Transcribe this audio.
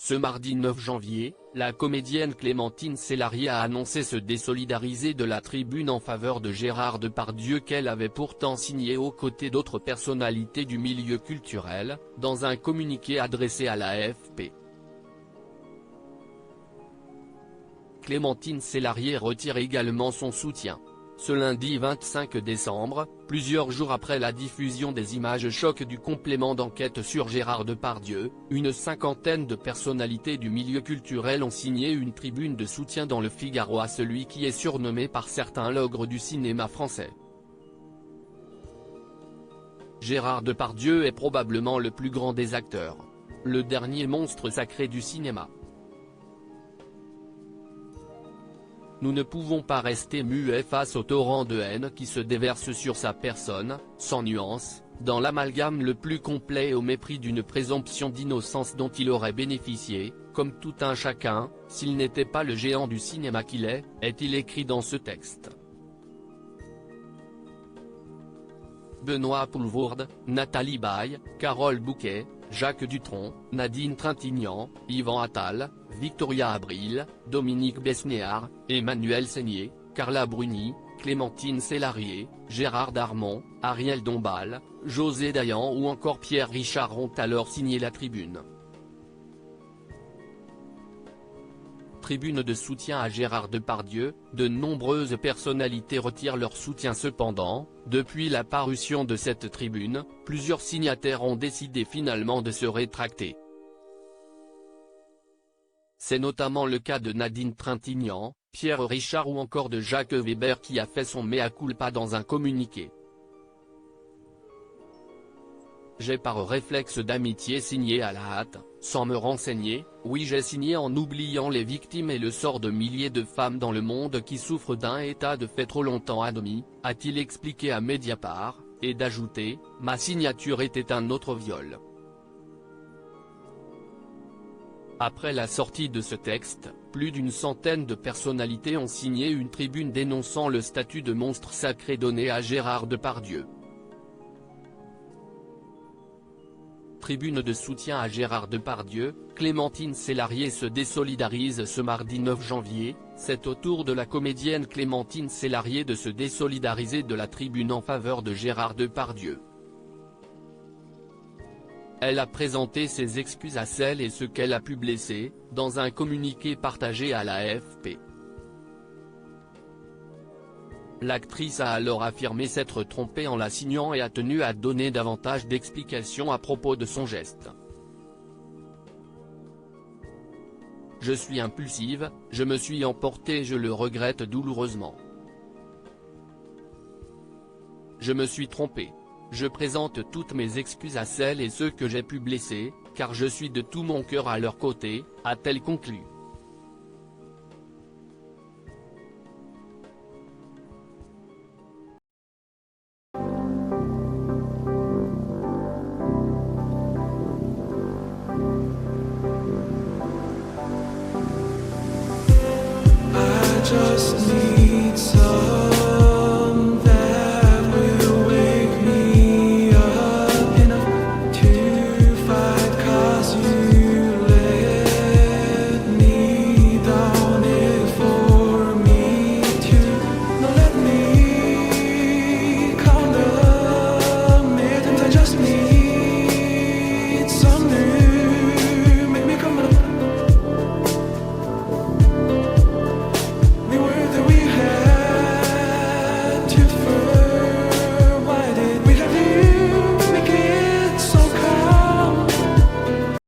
Ce mardi 9 janvier, la comédienne Clémentine Célarié a annoncé se désolidariser de la tribune en faveur de Gérard Depardieu qu'elle avait pourtant signée aux côtés d'autres personnalités du milieu culturel, dans un communiqué adressé à l'AFP. Clémentine Célarié retire également son soutien. Ce lundi 25 décembre, plusieurs jours après la diffusion des images choc du complément d'enquête sur Gérard Depardieu, une cinquantaine de personnalités du milieu culturel ont signé une tribune de soutien dans le Figaro à celui qui est surnommé par certains l'ogre du cinéma français. Gérard Depardieu est probablement le plus grand des acteurs. Le dernier monstre sacré du cinéma. Nous ne pouvons pas rester muets face au torrent de haine qui se déverse sur sa personne, sans nuance, dans l'amalgame le plus complet et au mépris d'une présomption d'innocence dont il aurait bénéficié, comme tout un chacun, s'il n'était pas le géant du cinéma qu'il est-il écrit dans ce texte. Benoît Poelvoorde, Nathalie Baye, Carole Bouquet, Jacques Dutronc, Nadine Trintignant, Yvan Attal, Victoria Abril, Dominique Besnéard, Emmanuel Seigné, Carla Bruni, Clémentine Célarié, Gérard Darmon, Ariel Dombal, José Dayan ou encore Pierre Richard ont alors signé la tribune. Tribune de soutien à Gérard Depardieu, de nombreuses personnalités retirent leur soutien cependant. Depuis la parution de cette tribune, plusieurs signataires ont décidé finalement de se rétracter. C'est notamment le cas de Nadine Trintignant, Pierre Richard ou encore de Jacques Weber qui a fait son mea culpa dans un communiqué. J'ai par réflexe d'amitié signé à la hâte, sans me renseigner, oui j'ai signé en oubliant les victimes et le sort de milliers de femmes dans le monde qui souffrent d'un état de fait trop longtemps admis, a-t-il expliqué à Mediapart, et d'ajouter, ma signature était un autre viol. Après la sortie de ce texte, plus d'une centaine de personnalités ont signé une tribune dénonçant le statut de monstre sacré donné à Gérard Depardieu. Tribune de soutien à Gérard Depardieu, Clémentine Célarié se désolidarise ce mardi 9 janvier, c'est au tour de la comédienne Clémentine Célarié de se désolidariser de la tribune en faveur de Gérard Depardieu. Elle a présenté ses excuses à celles et ceux qu'elle a pu blesser, dans un communiqué partagé à l'AFP. L'actrice a alors affirmé s'être trompée en la signant et a tenu à donner davantage d'explications à propos de son geste. Je suis impulsive, je me suis emportée et je le regrette douloureusement. Je me suis trompée. Je présente toutes mes excuses à celles et ceux que j'ai pu blesser, car je suis de tout mon cœur à leur côté, a-t-elle conclu.